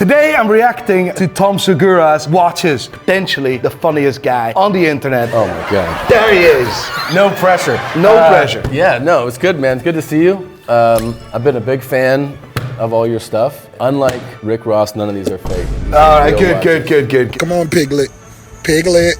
Today I'm reacting to Tom Segura's watches, potentially the funniest guy on the internet. Oh my God. There he is. No pressure. No pressure. Yeah, no, it's good, man. It's good to see you. I've been a big fan of all your stuff. Unlike Rick Ross, none of these are fake. All right, good. Come on, Piglet. Piglet.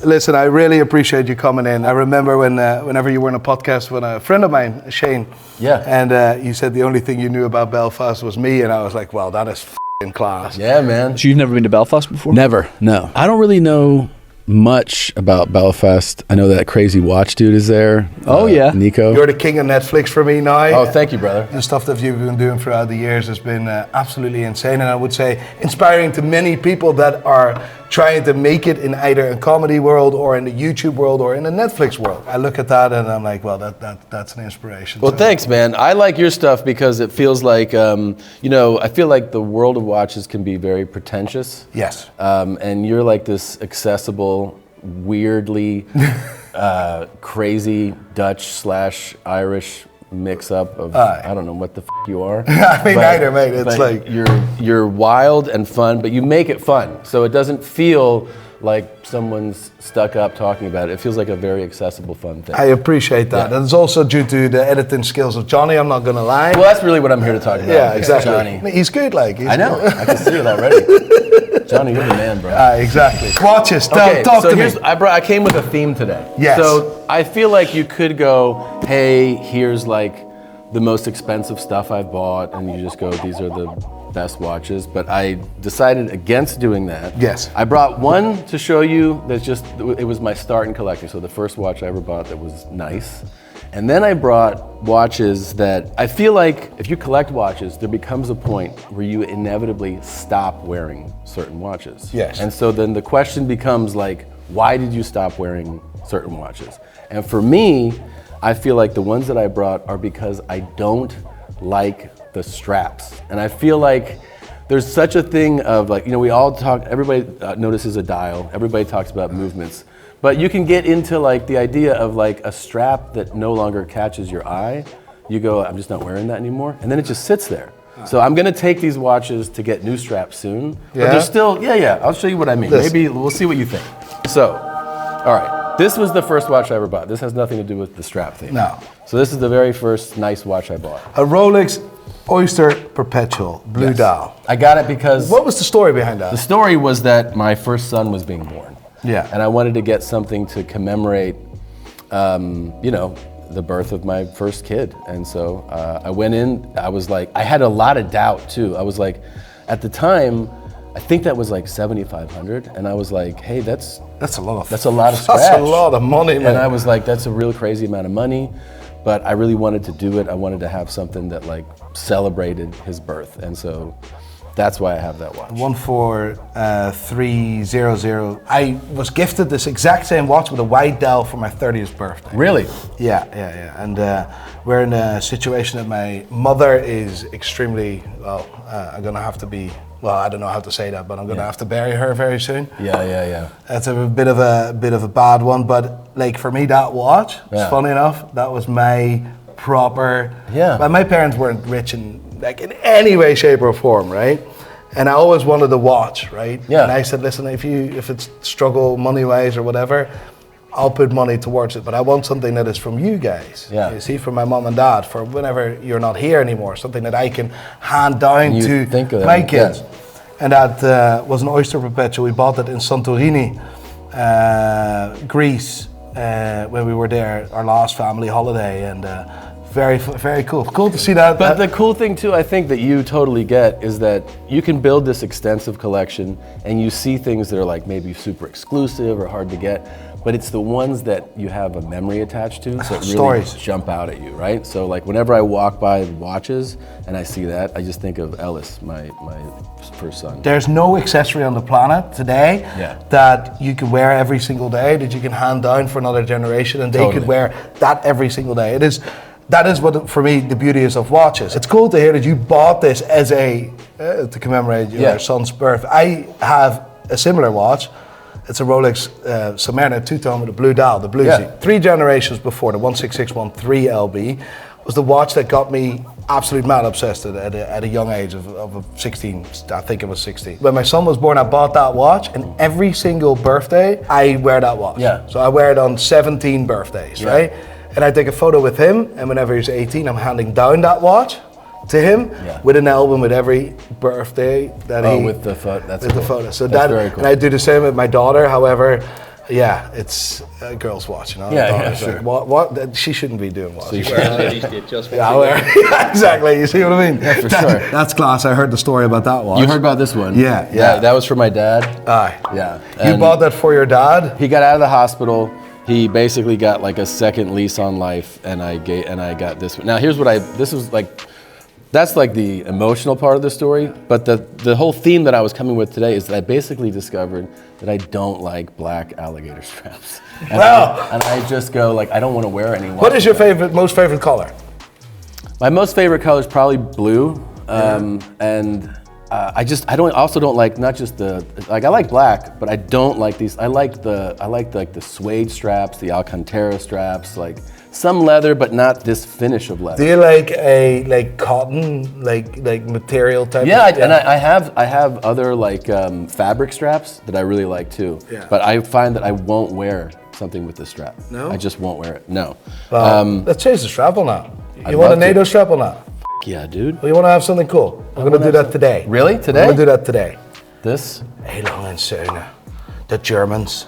Listen, I really appreciate you coming in. I remember whenever you were in a podcast with a friend of mine, Shane. Yeah. And you said the only thing you knew about Belfast was me, and I was like, well, that is f***ing class. Yeah, man. So you've never been to Belfast before? Never, no. I don't really know much about Belfast. I know that crazy watch dude is there. Oh, yeah. Nico. You're the king of Netflix for me now. Oh, thank you, brother. The stuff that you've been doing throughout the years has been absolutely insane, and I would say inspiring to many people that are trying to make it in either a comedy world or in the YouTube world or in the Netflix world. I look at that and I'm like, well, that's an inspiration. Well, thanks, man. I like your stuff because it feels like, I feel like the world of watches can be very pretentious. Yes. And you're like this accessible, weirdly crazy Dutch/Irish mix up of I don't know what the you are. I mean, neither, mate. It's like you're wild and fun, but you make it fun, so it doesn't feel like someone's stuck up talking about it. It feels like a very accessible, fun thing. I appreciate that. Yeah. And it's also due to the editing skills of Johnny, I'm not gonna lie. Well, that's really what I'm here to talk about. Yeah, exactly. Johnny. He's good, like. I know. I can see it already. Johnny, you're the man, bro. Exactly. Watches. Okay, talk so to me. I came with a theme today. Yes. So I feel like you could go, hey, here's like the most expensive stuff I've bought, and you just go, these are the best watches. But I decided against doing that. Yes. I brought one to show you it was my start in collecting. So the first watch I ever bought that was nice. And then I brought watches that I feel like if you collect watches, there becomes a point where you inevitably stop wearing certain watches. Yes. And so then the question becomes like, why did you stop wearing certain watches? And for me, I feel like the ones that I brought are because I don't like the straps. And I feel like there's such a thing of like, we all talk, everybody notices a dial, everybody talks about movements, but you can get into like the idea of like a strap that no longer catches your eye. You go, I'm just not wearing that anymore. And then it just sits there. So I'm gonna take these watches to get new straps soon. Yeah? But they're still, I'll show you what I mean. Maybe we'll see what you think. So, all right. This was the first watch I ever bought. This has nothing to do with the strap thing. No. So this is the very first nice watch I bought. A Rolex Oyster Perpetual Blue Dial. I got it because... What was the story behind that? The story was that my first son was being born. Yeah. And I wanted to get something to commemorate, the birth of my first kid. And so I went in, I was like, I had a lot of doubt too. I was like, at the time, I think that was like $7,500, and I was like, "Hey, that's a lot of. That's a lot of scratch. That's a lot of money, man." And I was like, "That's a real crazy amount of money," but I really wanted to do it. I wanted to have something that like celebrated his birth, and so that's why I have that watch. 14300. I was gifted this exact same watch with a white dial for my 30th birthday. Really? Yeah. And we're in a situation that my mother is extremely I'm gonna have to be. Well, I don't know how to say that, but I'm gonna have to bury her very soon. Yeah. It's a bit of a bad one, but like for me, that watch, it's funny enough, that was my proper. Yeah. But my parents weren't rich in any way, shape, or form, right? And I always wanted a watch, right? Yeah. And I said, listen, if it's struggle money-wise or whatever, I'll put money towards it, but I want something that is from you guys. Yeah. You see, from my mom and dad, for whenever you're not here anymore, something that I can hand down to my kids. Yeah. And that was an Oyster Perpetual. We bought it in Santorini, Greece, when we were there, our last family holiday, and very, very cool. Cool to see that. But the cool thing too, I think that you totally get is that you can build this extensive collection and you see things that are like maybe super exclusive or hard to get, but it's the ones that you have a memory attached to, so it really jump out at you, right? So like whenever I walk by watches and I see that, I just think of Ellis, my first son. There's no accessory on the planet today that you can wear every single day, that you can hand down for another generation and they could wear that every single day. That is what, for me, the beauty is of watches. It's cool to hear that you bought this as to commemorate your son's birth. I have a similar watch. It's a Rolex Sentimental two-tone with a blue dial, the Bluesy. 3 generations before, the 16613 LB. was the watch that got me absolute mad obsessed at a young age of 16. I think it was 16. When my son was born, I bought that watch, and every single birthday, I wear that watch. Yeah. So I wear it on 17 birthdays, right? And I take a photo with him, and whenever he's 18, I'm handing down that watch to him with an album with every birthday that with the photo. That's with cool. the photo. So that's that, very cool. and I do the same with my daughter. However, yeah, it's a girl's watch, you know. Sure. Like, what? She shouldn't be doing watches. Yeah, exactly. You see what I mean? Yeah, for sure. That's class. I heard the story about that watch. You heard about this one? Yeah. That was for my dad. Aye. Yeah. You And bought that for your dad? he got out of the hospital. He basically got like a second lease on life, and I got this one. Now here's what this was like. That's like the emotional part of the story, but the whole theme that I was coming with today is that I basically discovered that I don't like black alligator straps. And I just go like, I don't want to wear any. What is your most favorite color? My most favorite color is probably blue, and I also don't like not just I like black, but I don't like these. I like the suede straps, the Alcantara straps, like some leather, but not this finish of leather. Do you like cotton, like material type? Yeah, and I have other like fabric straps that I really like too. Yeah. But I find that I won't wear something with the strap. No? I just won't wear it. No. Let's change the strap on that. I'd You want a love to. NATO strap on that? Yeah, dude. Well, you want to have something cool? We're going to do that today. Really? Today? We're going to do that today. This? Elang and Söhne. The Germans.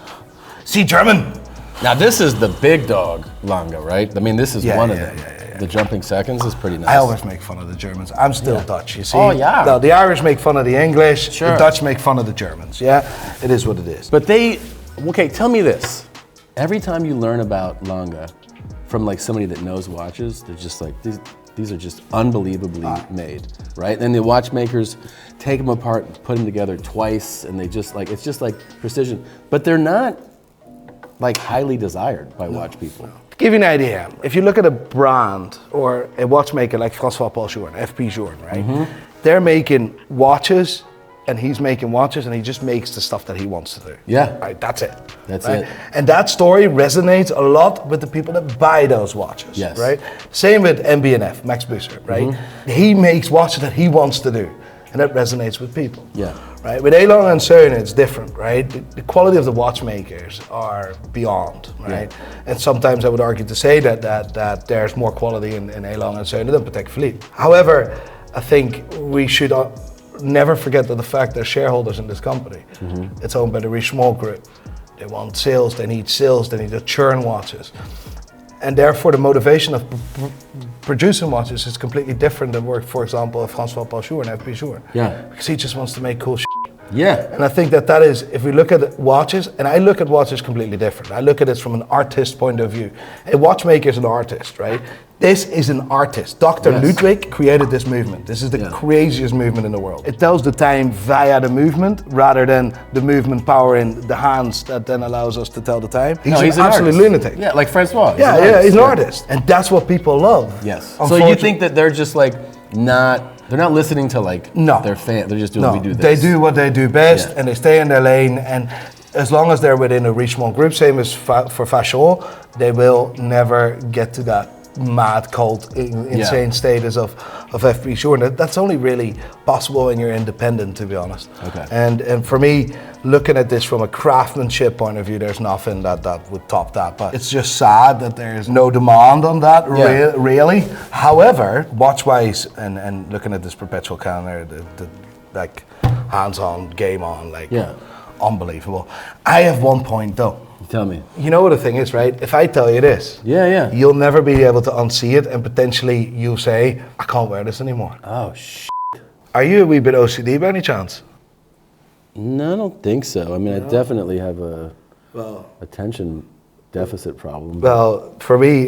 See, German! Now this is the big dog Langa, right? I mean, this is one of them. Yeah. The jumping seconds is pretty nice. I always make fun of the Germans. I'm still Dutch, you see? Oh, yeah. No, the Irish make fun of the English. Sure. The Dutch make fun of the Germans, yeah? It is what it is. But okay, tell me this. Every time you learn about Langa from like somebody that knows watches, they're just like, these are just unbelievably made, right? And the watchmakers take them apart, put them together twice, and it's just like precision. But they're not like highly desired by watch people. To give you an idea, if you look at a brand or a watchmaker like François Paul Journe, FP Journe, right? They're making watches, and he's making watches, and he just makes the stuff that he wants to do. Yeah. Right, that's it. That's right? it. And that story resonates a lot with the people that buy those watches. Yes. Right? Same with MB&F, Max Busser, right? He makes watches that he wants to do, and that resonates with people. Yeah. Right? With Elang and Söhne, it's different, right? The quality of the watchmakers are beyond, right? And sometimes I would argue to say that there's more quality in Elang and Söhne than Patek Philippe. However, I think we should never forget that the fact they're shareholders in this company. It's owned by the Richemont Group. They want sales, they need to churn watches. And therefore the motivation of producing watches is completely different than work, for example, of François Paul Journe and FP Journe. Yeah. Because he just wants to make cool shit. Yeah. And I think that is, if we look at watches, and I look at watches completely different. I look at it from an artist point of view. A watchmaker is an artist, right? This is an artist. Dr. Ludwig created this movement. This is the craziest movement in the world. It tells the time via the movement rather than the movement power in the hands that then allows us to tell the time. He's an absolute artist. lunatic. Yeah, like Francois. He's an artist. And that's what people love. Yes. So you think that they're just like they're not listening to like their fans. They're just doing we do this. They do what they do best and they stay in their lane, and as long as they're within a Richemont group, same as for fashion, they will never get to that mad cult insane status of FP Journe. That's only really possible when you're independent, to be honest. Okay. And for me, looking at this from a craftsmanship point of view, there's nothing that would top that. But it's just sad that there's no demand on that really. However, watch-wise and looking at this perpetual calendar, the like hands-on, game on, like unbelievable. I have one point though. Tell me. You know what the thing is, right? If I tell you this, you'll never be able to unsee it, and potentially you'll say, I can't wear this anymore. Oh, shit. Are you a wee bit OCD by any chance? No, I don't think so. I mean, I definitely have a attention deficit problem. Well, for me,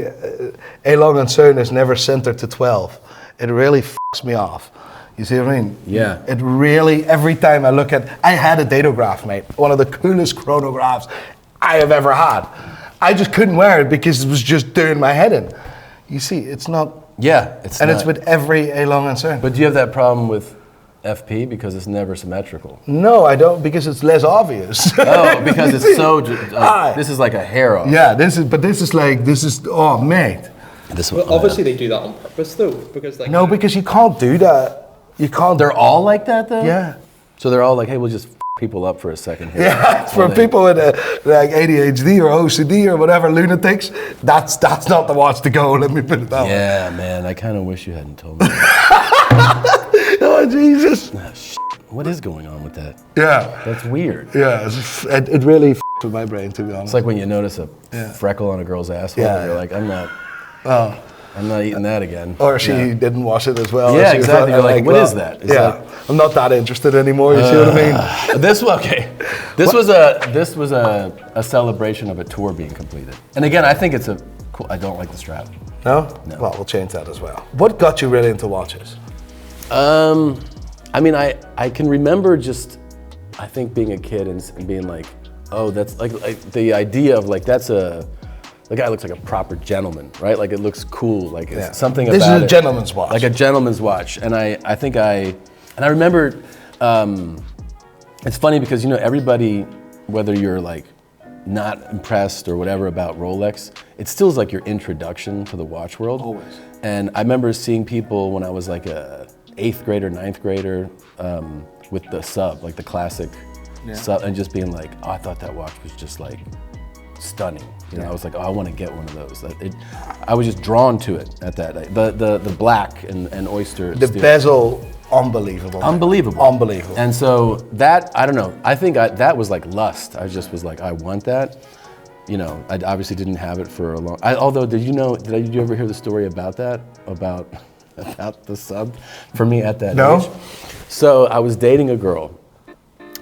Elang and Söhne is never centered to 12. It really f***s me off. You see what I mean? Yeah. It really, every time I look at, I had a datograph, mate. One of the coolest chronographs I have ever had. I just couldn't wear it because it was just doing my head in. You see, it's not. Yeah, it's and not. it's with every Elang and Söhne. But do you have that problem with FP because it's never symmetrical? No, I don't, because it's less obvious. Oh, because it's so. This is like a hair off. Yeah, this is, oh, mate. This Well, obviously they do that on purpose though, because like No, because you can't do that. You can't. They're all like that though? Yeah. So they're all like, hey, we'll just people up for a second here. Yeah, for people with like ADHD or OCD or whatever, lunatics, that's not the watch to go, let me put it that way. Yeah, man, I kind of wish you hadn't told me. Oh, Jesus. What is going on with that? Yeah. That's weird. Yeah, it really with my brain, to be honest. It's like when you notice a freckle on a girl's asshole, and you're like, I'm not eating that again. Or she didn't wash it as well. Yeah, exactly. You're like, what is that? It's I'm not that interested anymore, you see what I mean? This was a celebration of a tour being completed. And again, I think it's a cool, I don't like the strap. No? Well, we'll change that as well. What got you really into watches? I mean, I can remember just, I think being a kid and being like, oh, that's like the idea of like, the guy looks like a proper gentleman, right? Like it looks cool, like it's something about it. This is a gentleman's watch. Like a gentleman's watch. And I remember, it's funny because, you know, everybody, whether you're like not impressed or whatever about Rolex, it still is like your introduction to the watch world. Always. And I remember seeing people when I was like a 8th grader, 9th grader, with the sub, like the classic sub, and just being like, oh, I thought that watch was just like stunning. You know, I was like, oh, I want to get one of those. I was just drawn to it at that. The black and oyster. The steel. bezel, unbelievable. Unbelievable. And so that, I don't know, I think that was like lust. I just was like, I want that. You know, I obviously didn't have it for a long, although did you ever hear the story about that? About the sub for me at that age? So I was dating a girl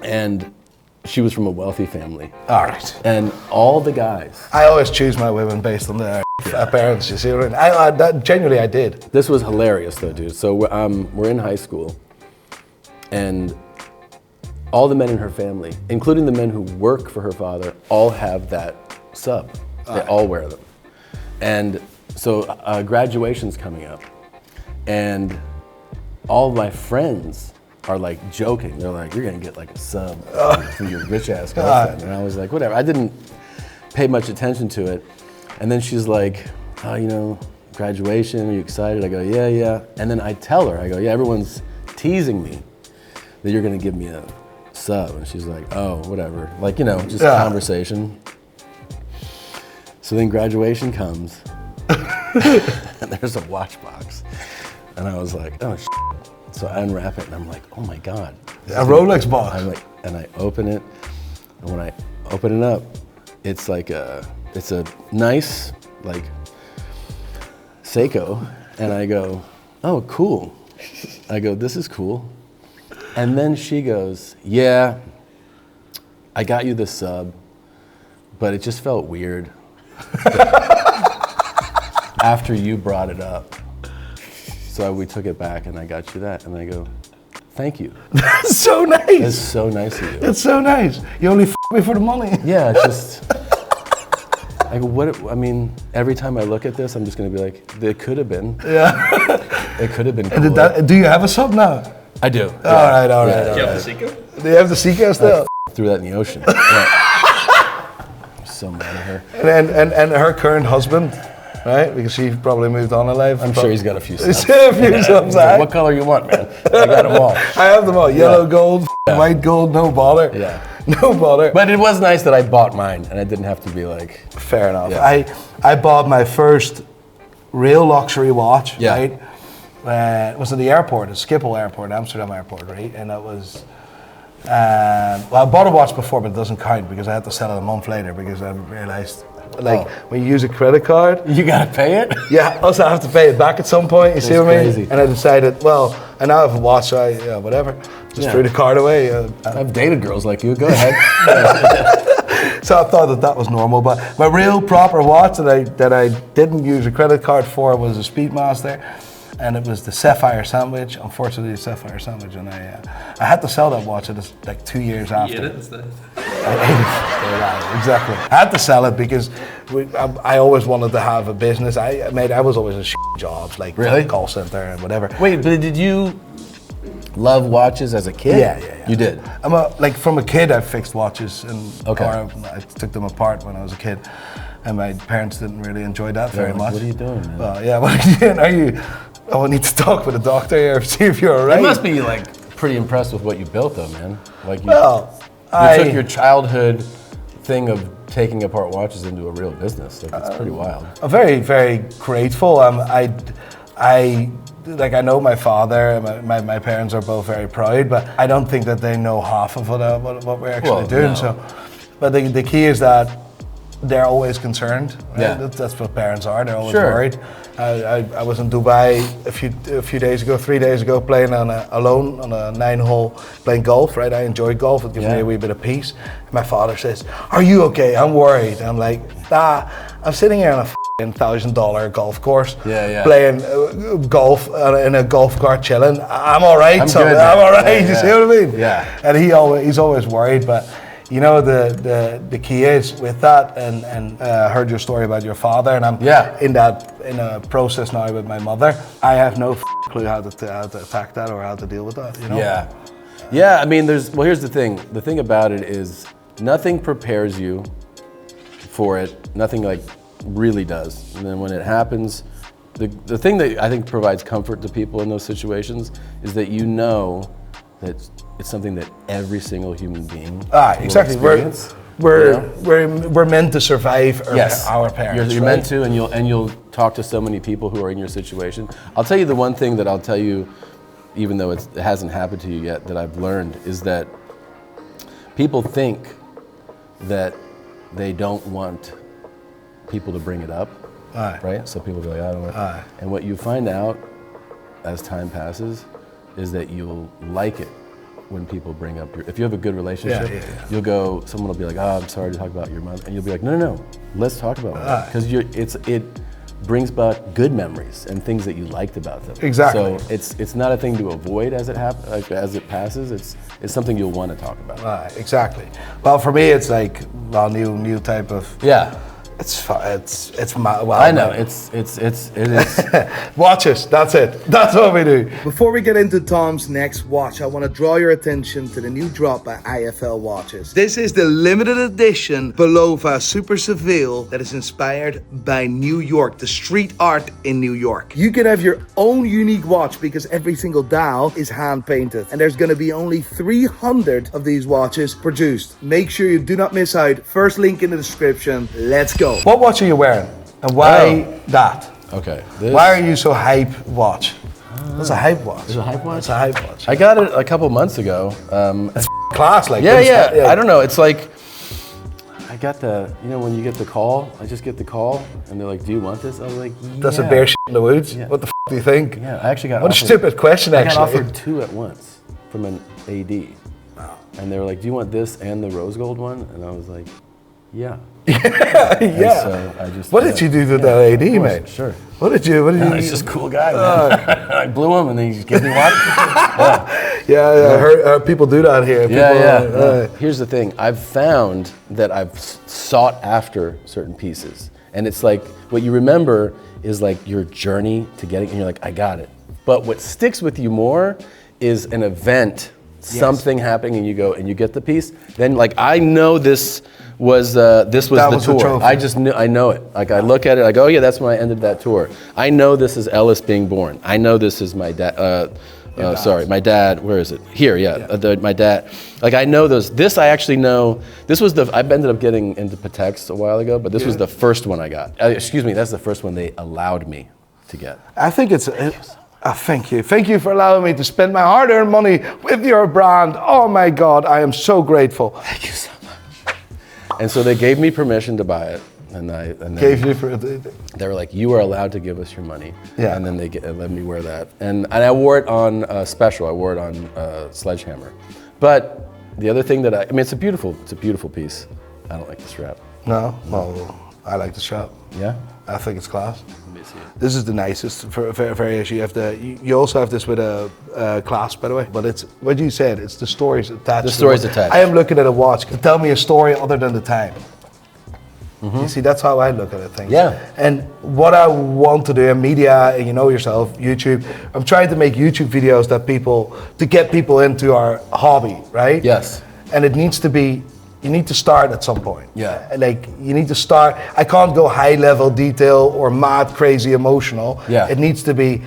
and she was from a wealthy family. All right. And all the guys. I always choose my women based on their appearance, you see what I mean? Genuinely, I did. This was hilarious though, dude. So we're in high school and all the men in her family, including the men who work for her father, all have that sub. They all wear them. And so graduation's coming up. And all my friends are like joking. They're like, you're gonna get like a sub for your rich ass girlfriend. And I was like, whatever. I didn't pay much attention to it. And then she's like, oh, you know, graduation, are you excited? I go, yeah. And then I tell her, I go, yeah, everyone's teasing me that you're gonna give me a sub. And she's like, oh, whatever. Like, you know, just conversation. So then graduation comes and there's a watch box. And I was like, oh, shit. So I unwrap it and I'm like, oh my God. A Rolex box. I'm like, and I open it, and when I open it up, it's like it's a nice, like, Seiko. And I go, oh, cool. I go, this is cool. And then she goes, yeah, I got you the sub, but it just felt weird after you brought it up. So we took it back and I got you that. And I go, thank you. That's so nice. That's so nice of you. That's so nice. You only me for the money. Yeah, just, I go, I mean, every time I look at this, I'm just going to be like, it could have been. Yeah. It could have been cooler. Do you have a sub now? I do. All right. Do you have the Seiko? Do you have the Seiko still? I threw that in the ocean. I'm so mad at her. And her current husband, right? Because she probably moved on in life. I'm sure he's got a few He's subs. got a few subs. Like, what color you want, man? I got them all. I have them all. Yellow, gold, white, gold, no bother. Yeah. No bother. But it was nice that I bought mine and I didn't have to be like... Fair enough. Yeah. I bought my first real luxury watch, right? It was at the airport, at Schiphol Airport, Amsterdam Airport, right? And it was... well, I bought a watch before, but it doesn't count because I had to sell it a month later because I realized... Like, when you use a credit card... You gotta pay it? Yeah, also I have to pay it back at some point, you see what I mean? Crazy. And I decided, well, I now have a watch, so whatever. Just threw the card away. I've dated girls like you, go ahead. So I thought that was normal, but my real proper watch that I didn't use a credit card for was a Speedmaster, and it was the Sapphire Sandwich. Unfortunately, the Sapphire Sandwich, and I had to sell that watch like 2 years after. You ate it instead. Exactly. I had to sell it because I always wanted to have a business. I was always in jobs, like call center and whatever. Wait, but did you love watches as a kid? Yeah. You did? From a kid, I fixed watches and Okay. or I took them apart when I was a kid. and my parents didn't really enjoy that very much. What are you doing, man? Well, yeah, what are you doing? Are you? Oh, I need to talk with a doctor here, see if you're alright. You must be like pretty impressed with what you built, though, man. Like you took your childhood thing of taking apart watches into a real business. Like it's pretty wild. I'm very, very grateful. I know my father and my parents are both very proud, but I don't think that they know half of what we're actually doing. No. So, but the key is that they're always concerned. Right? Yeah. That's what parents are. They're always Sure. worried. I was in Dubai a few days ago, 3 days ago, playing alone on a 9-hole, playing golf. Right, I enjoy golf. It gives me a wee bit of peace. And my father says, "Are you okay? I'm worried." I'm like, "Nah, I'm sitting here on a $1,000 golf course, playing golf in a golf cart, chilling. I'm all right. I'm all right. You see what I mean? Yeah. And he's always worried, but. You know, the key is with that, and heard your story about your father, and I'm in a process now with my mother. I have no clue how to attack that or how to deal with that. You know? Yeah. I mean, here's the thing. The thing about it is, nothing prepares you for it. Nothing like really does. And then when it happens, the thing that I think provides comfort to people in those situations is that you know that it's something that every single human being exactly. We're meant to survive our parents. You're meant to, and you'll talk to so many people who are in your situation. I'll tell you the one thing that I'll tell you, even though it hasn't happened to you yet, that I've learned is that people think that they don't want people to bring it up, right? So people go like, I don't know. And what you find out as time passes is that you'll like it when people bring up if you have a good relationship, you'll go, someone will be like, "Oh, I'm sorry to talk about your mother," and you'll be like, "No, let's talk about it," because it brings back good memories and things that you liked about them. Exactly. So it's not a thing to avoid as it passes. It's something you'll want to talk about. Exactly. Well, for me, it's like new type of It's my. Well, I know it is. Watches. That's it. That's what we do. Before we get into Tom's next watch, I want to draw your attention to the new drop by IFL Watches. This is the limited edition Bulova Super Seville that is inspired by New York, the street art in New York. You can have your own unique watch because every single dial is hand painted, and there's going to be only 300 of these watches produced. Make sure you do not miss out. First link in the description. Let's go. What watch are you wearing? And why that? Okay. Why are you so hype watch? That's a hype watch. It's a hype watch? It's a hype watch. I got it a couple months ago. It's class, like. Yeah. I don't know. It's like, I got when you get the call, I just get the call, and they're like, "Do you want this?" I was like, "Yeah." That's a bear shit in the woods. Yeah. What the do you think? Yeah, I actually got What offered, a stupid question, actually. I got offered 2 at once from an AD. Wow. And they were like, "Do you want this and the rose gold one?" And I was like, "Yeah." Yeah. So I just, what did you do to that AD, mate? Sure. What did you? He's just a cool guy, man. I blew him, and then he just gave me watch. I heard people do that here. Here's the thing. I've found that I've sought after certain pieces, and it's like what you remember is like your journey to getting, and you're like, I got it. But what sticks with you more is an event, something happening, and you go and you get the piece. Then, like, I know this was the tour. I know it. Like, I look at it, I go, oh yeah, that's when I ended that tour. I know this is Ellis being born. I know this is my dad. My dad. Where is it? Here, my dad. Like, I know those. This I actually know. This was I ended up getting into Pateks a while ago, but this was the first one I got. Excuse me, that's the first one they allowed me to get. I think it's. Thank you. Thank you for allowing me to spend my hard-earned money with your brand. Oh my God, I am so grateful. Thank you so much. And so they gave me permission to buy it, and they were like, "You are allowed to give us your money." Yeah. And then they let me wear that, and I wore it on special. I wore it on Sledgehammer. But the other thing it's a beautiful piece. I don't like the strap. No, well, I like the strap. Yeah. I think it's class. Let me see it. This is the nicest variation. You also have this with a clasp, by the way. But it's what you said. It's the stories attached. The stories attached. I am looking at a watch to tell me a story other than the time. Mm-hmm. You see, that's how I look at things. Yeah. And what I want to do in media, and you know yourself, YouTube. I'm trying to make YouTube videos to get people into our hobby, right? Yes. And it needs to be you need to start at some point. Yeah. Like you need to start. I can't go high level detail or mad, crazy, emotional. Yeah. It needs to be,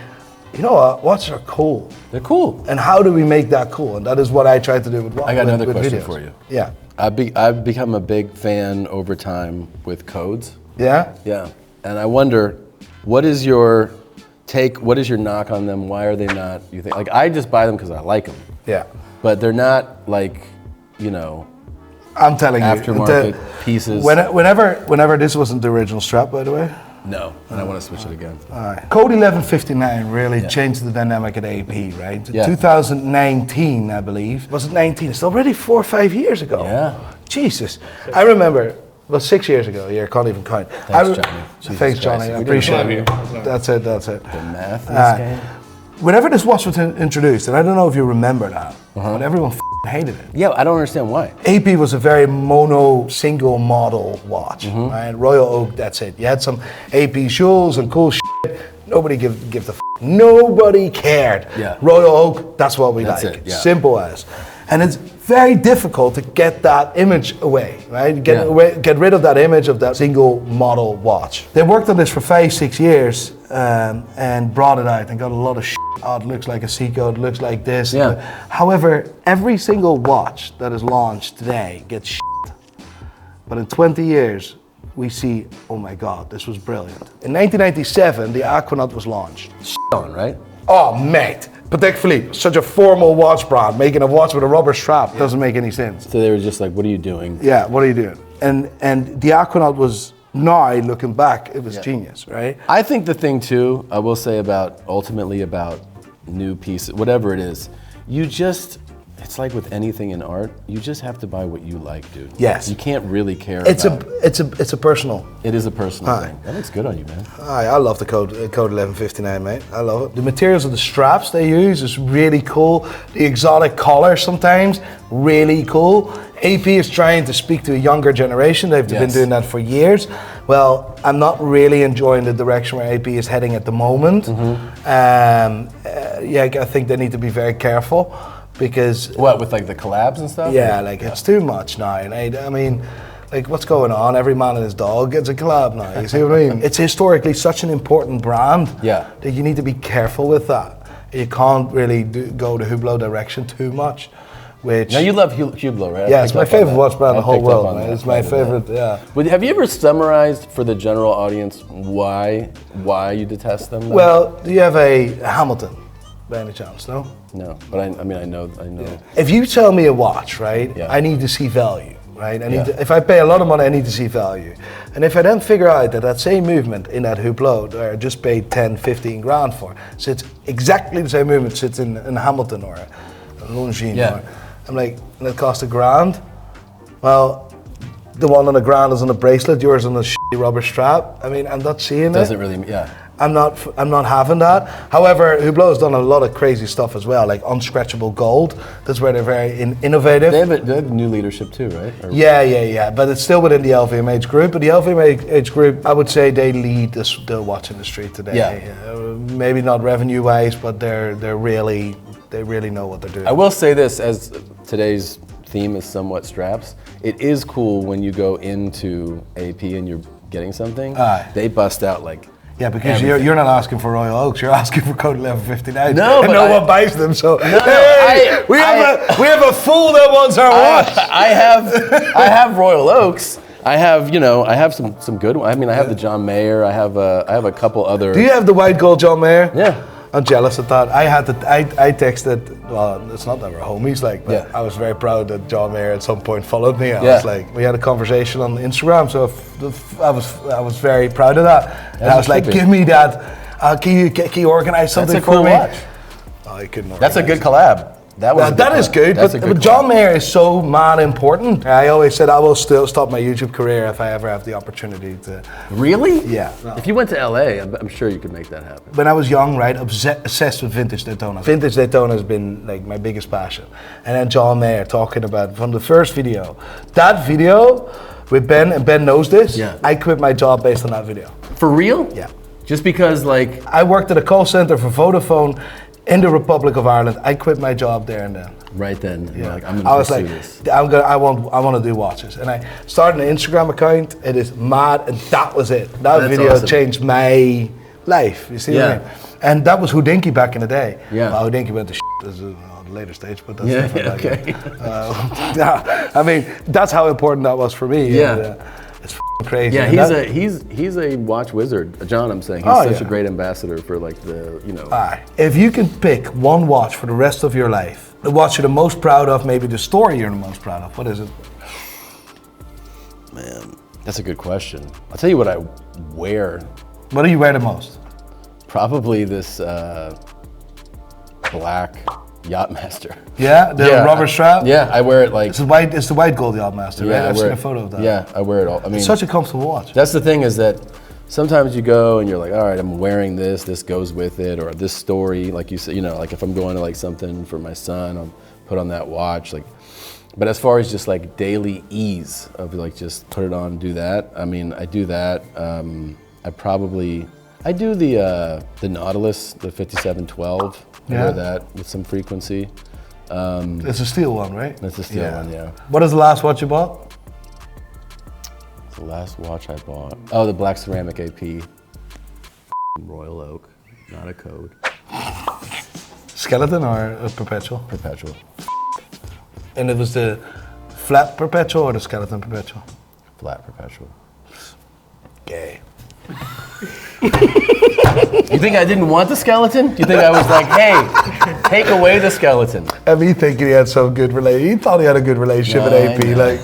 you know what? Watches are cool. They're cool. And how do we make that cool? And that is what I try to do with. I got another question videos. for you. Yeah. I've become a big fan over time with codes. Yeah. Yeah. And I wonder, what is your take? What is your knock on them? Why are they not? You think like I just buy them because I like them. Yeah. But they're not like, you know. I'm telling you, aftermarket pieces. Whenever this wasn't the original strap, by the way. No, and I want to switch it again. All right. Code 1159 really changed the dynamic at AP, right? Yeah. 2019, I believe. Was it 19? It's already 4 or 5 years ago. Yeah. Jesus. I remember, well, 6 years ago. Yeah, I can't even count. Thanks, Johnny. Jesus Thanks, Christ. Johnny. I We appreciate didn't it. have you. That's it. The math in this game? Whenever this watch was introduced, and I don't know if you remember that, but everyone hated it. Yeah, I don't understand why. AP was a very mono, single model watch, right? Royal Oak, that's it. You had some AP shoes and cool shit. Nobody give the Nobody cared. Yeah. Royal Oak, that's what we That's like. it, yeah. Simple as. And it's very difficult to get that image away, right? Get rid of that image of that single model watch. They worked on this for 5-6 years and brought it out and got a lot of shit. Oh, it looks like a Seiko, it looks like this. Yeah. However, every single watch that is launched today gets shit. But in 20 years, we see, oh my God, this was brilliant. In 1997, the Aquanaut was launched. On, right? Oh, mate. Patek Philippe, such a formal watch brand, making a watch with a rubber strap doesn't make any sense. So they were just like, what are you doing? Yeah, what are you doing? And the Aquanaut was, now looking back, it was genius, right? I think the thing too, I will say ultimately about new pieces, whatever it is, it's like with anything in art, you just have to buy what you like, dude. Yes. You can't really care It's about a personal. It is a personal thing. That looks good on you, man. I love the code 1159, mate. I love it. The materials of the straps they use is really cool. The exotic collar sometimes, really cool. AP is trying to speak to a younger generation. They've been doing that for years. Well, I'm not really enjoying the direction where AP is heading at the moment. I think they need to be very careful. Because what, with like the collabs and stuff? Yeah, it's too much now. And I mean, like what's going on? Every man and his dog gets a collab now. You see what I mean? It's historically such an important brand that you need to be careful with that. You can't really go the Hublot direction too much. Which now you love Hublot, right? Yeah, it's my favorite watch brand in the whole world. Man. It's my favorite. Yeah. But have you ever summarized for the general audience why you detest them? Though? Well, do you have a Hamilton? By any chance, no? No, but I mean, I know. Yeah. If you sell me a watch, right, Yeah. I need to see value, right? If I pay a lot of money, I need to see value. And if I then figure out that same movement in that Hublot, where I just paid 10, 15 grand for, sits exactly the same movement sits in Hamilton or a Longines, I'm like, and it cost $1,000. Well, the one on the ground is on a bracelet, yours on a shitty rubber strap. I mean, I'm not seeing it. Doesn't really, yeah. I'm not having that. However, Hublot's done a lot of crazy stuff as well, like unscratchable gold. That's where they're very innovative. They have new leadership too, right? Or Yeah. But it's still within the LVMH group. But the LVMH group, I would say they lead the watch industry today. Yeah. Maybe not revenue-wise, but they really know what they're doing. I will say this, as today's theme is somewhat straps, it is cool when you go into AP and you're getting something, they bust out like. Yeah, because you're not asking for Royal Oaks, you're asking for code 1159. No, and no one buys them. So we have a fool that wants our watch. I have Royal Oaks. I have some good ones. I mean, I have the John Mayer. I have a couple other. Do you have the white gold John Mayer? Yeah. I'm jealous of that. I texted, well, it's not that we're homies, but I was very proud that John Mayer at some point followed me. I was like, we had a conversation on Instagram, so I was very proud of that. And I was like, give me that. Can you organize something for me? Watch. Oh, I couldn't. That's a good collab. That is good, but John Mayer is so mad important. I always said I will still stop my YouTube career if I ever have the opportunity to. Really? Yeah. If you went to LA, I'm sure you could make that happen. When I was young, right, obsessed with vintage Daytona. Vintage Daytona has been like my biggest passion. And then John Mayer talking about from the first video. That video with Ben, and Ben knows this, I quit my job based on that video. For real? Yeah. Just because like... I worked at a call center for Vodafone in the Republic of Ireland. I quit my job there and then. Right then, you're like, I'm I gonna was pursue like, this. I want to do watches, and I started an Instagram account. It is mad, and that was it. That That's video awesome. changed my life. You see what I mean? And that was Houdinki back in the day. Yeah. Well, Houdinki went to at a later stage, but that's Yeah, different. okay. Yeah, I mean, that's how important that was for me. Yeah. And, it's crazy. Yeah, And he's a watch wizard. John, I'm saying he's such a great ambassador for like the Aye. If you can pick one watch for the rest of your life, the watch you're the most proud of, maybe the story you're the most proud of, what is it? Man, that's a good question. I'll tell you what I wear. What do you wear the most? Probably this black Yachtmaster. Yeah, the rubber strap. Yeah, I wear it like. It's the white gold Yachtmaster, right? I've seen a photo of that. Yeah, I wear it all. I mean, It's such a comfortable watch. that's the thing is that sometimes you go and you're like, all right, I'm wearing this. This goes with it, or this story, like you said, like if I'm going to like something for my son, I'll put on that watch, like. But as far as just like daily ease of like just put it on, do that. I mean, I do that. I do the Nautilus, the 5712. I wear that with some frequency. It's a steel one, right? That's a steel one, yeah. What is the last watch you bought? The last watch I bought. Oh, the black ceramic AP. Royal Oak, not a code. Skeleton or a perpetual? Perpetual. And it was the flat perpetual or the skeleton perpetual? Flat perpetual. Gay. You think I didn't want the skeleton? Do you think I was like, hey, take away the skeleton? And me thinking he had some good relationship. He thought he had a good relationship with AP. I know. Like,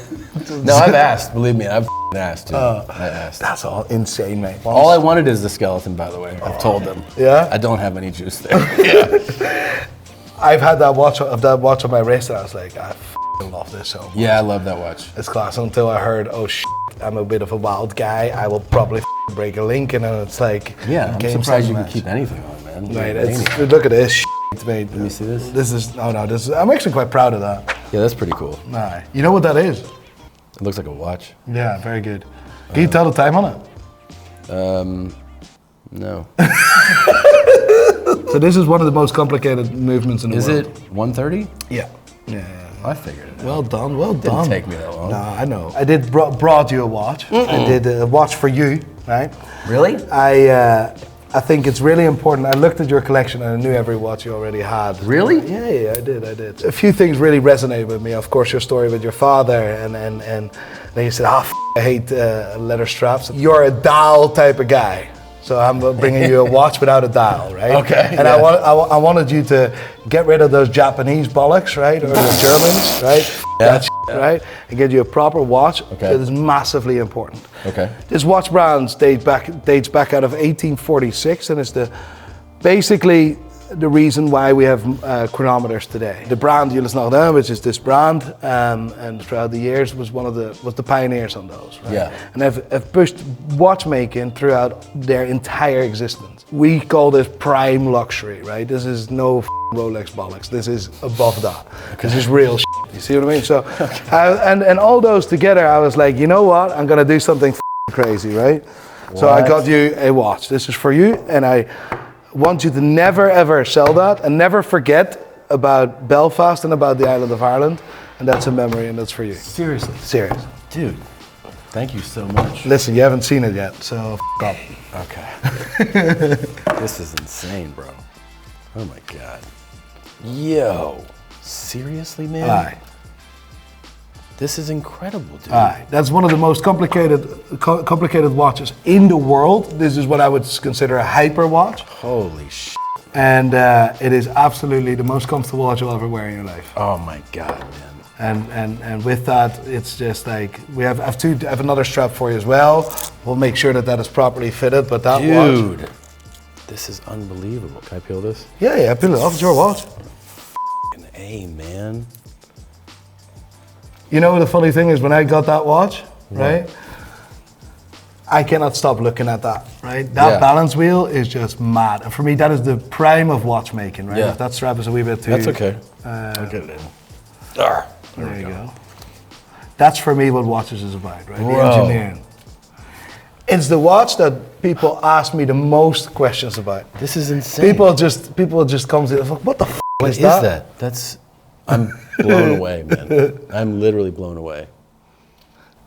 No, I've asked. Believe me, I've asked, dude. I asked. that's all insane, mate. All I wanted is the skeleton, by the way. I've told them. Yeah? I don't have any juice there. I've had that watch on my wrist, and I was like, I f***ing love this so much. Yeah, I love that watch. It's class until I heard, oh shit, I'm a bit of a wild guy. I will probably break a link, and then it's like, Yeah, I'm game, surprised set, you can match. keep anything on, man. Mate, You're a maniac. look at this mate. Let me see this. This is, I'm actually quite proud of that. Yeah, that's pretty cool. Nah, you know what that is? It looks like a watch. Yeah, very good. Can you tell the time on it? No. So this is one of the most complicated movements in the Is world. it 1:30? Yeah. I figured it out. Well done, well done. Didn't take me that long. Nah, I know. I did brought you a watch. I did a watch for you, right? Really? I think it's really important. I looked at your collection and I knew every watch you already had. Really? Yeah, I did. A few things really resonated with me. Of course, your story with your father, and then you said, I hate leather straps. You're a dial type of guy. So I'm bringing you a watch without a dial, right? Okay. And I wanted you to get rid of those Japanese bollocks, right? Or the Germans, right? Yeah. Right? And get you a proper watch. Okay. That is massively important. Okay. This watch brand dates back out of 1846, and it's basically the reason why we have chronometers today. The brand Audemars, which is this brand, and throughout the years was was the pioneers on those. Right? Yeah. And have pushed watchmaking throughout their entire existence. We call this prime luxury, right? This is no Rolex bollocks. This is above that. This is real shit. You see what I mean? So, and all those together, I was like, you know what? I'm gonna do something crazy, right? So I got you a watch. This is for you, and I want you to never ever sell that, and never forget about Belfast and about the island of Ireland. And that's a memory, and that's for you. Seriously? Serious. Dude, thank you so much. Listen, you haven't seen it yet, so up. Okay. This is insane, bro. Oh my God. Yo. Seriously, man? Aye. This is incredible, dude. Aye. That's one of the most complicated watches in the world. This is what I would consider a hyper watch. Holy sh**. And it is absolutely the most comfortable watch you'll ever wear in your life. Oh my God, man. And with that, it's just like I have another strap for you as well. We'll make sure that is properly fitted. But that watch, Dude, this is unbelievable. Can I peel this? yeah, peel it off. It's your watch. Fucking A, man. You know the funny thing is, when I got that watch, right? I cannot stop looking at that, right? That balance wheel is just mad. And for me, that is the prime of watchmaking, right? Yeah. If that strap is a wee bit too... That's okay. I'll get it in. There you go. That's for me what watches is about, right? Bro. The engineering. It's the watch that people ask me the most questions about. This is insane. People just come to, what the f*** What is is that? that? That's I'm blown away, man. I'm literally blown away.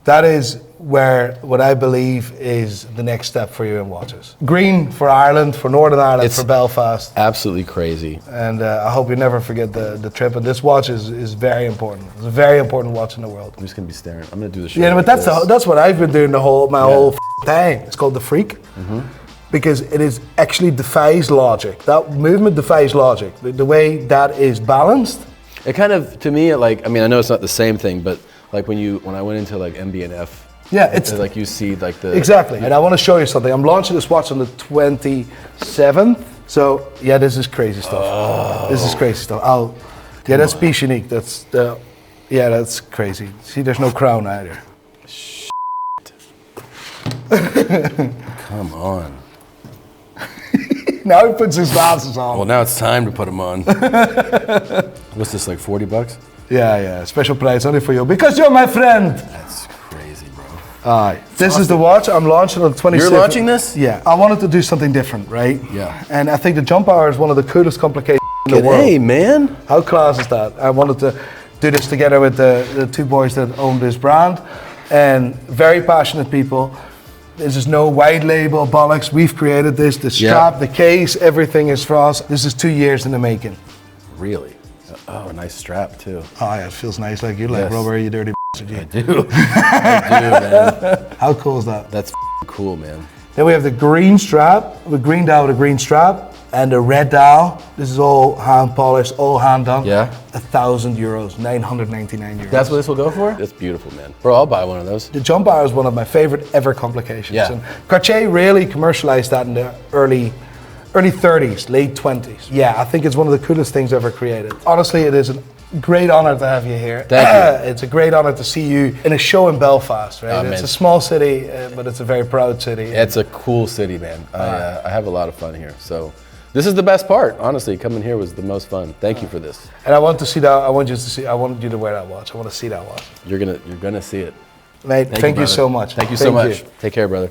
That is where what I believe is the next step for you in watches. Green for Ireland, for Northern Ireland, for Belfast. Absolutely crazy. And I hope you never forget the trip. And this watch is very important. It's a very important watch in the world. I'm just gonna be staring. I'm gonna do the show. Yeah, but that's what I've been doing my whole thing. It's called the Freak. Because it is actually defies logic. That movement defies logic. The way that is balanced. It kind of, to me, like, I mean, I know it's not the same thing, but like when I went into like MB&F, it's like you see like the... Exactly, and I want to show you something. I'm launching this watch on the 27th, so yeah, this is crazy stuff. This is crazy stuff. That's Piece Unique. That's crazy. See, there's no crown either. Come on. Now he puts his glasses on. Well, now it's time to put them on. What's this, like $40? Yeah, special price only for you, because you're my friend. That's crazy, bro. This is the watch I'm launching on the 27th. You're launching this? Yeah, I wanted to do something different, right? Yeah. And I think the jump hour is one of the coolest complications in the world. Hey, man. How class is that? I wanted to do this together with the two boys that own this brand, and very passionate people. This is no white label bollocks. We've created this. The strap, the case, everything is for us. This is 2 years in the making. Really? Oh, a nice strap too. Oh yeah, it feels nice. Like you like rubber, you dirty bastard. I do. Man. How cool is that? That's cool, man. Then we have the green strap, the green dial with a green strap, and the red dial. This is all hand polished, all hand done. Yeah. €1,000, 999 euros. That's what this will go for? That's beautiful, man. Bro, I'll buy one of those. The jump hour is one of my favorite ever complications. Yeah. And Cartier really commercialized that in the early 30s, late 20s. Yeah, I think it's one of the coolest things ever created. Honestly, it is a great honor to have you here. Thank you. It's a great honor to see you in a show in Belfast, right? It's a small city, but it's a very proud city. It's a cool city, man. I have a lot of fun here. So this is the best part. Honestly, coming here was the most fun. Thank you for this. And I want to see that. I want you to wear that watch. I want to see that watch. You're gonna see it. Mate, thank you so much. Thank you so much. Take care, brother.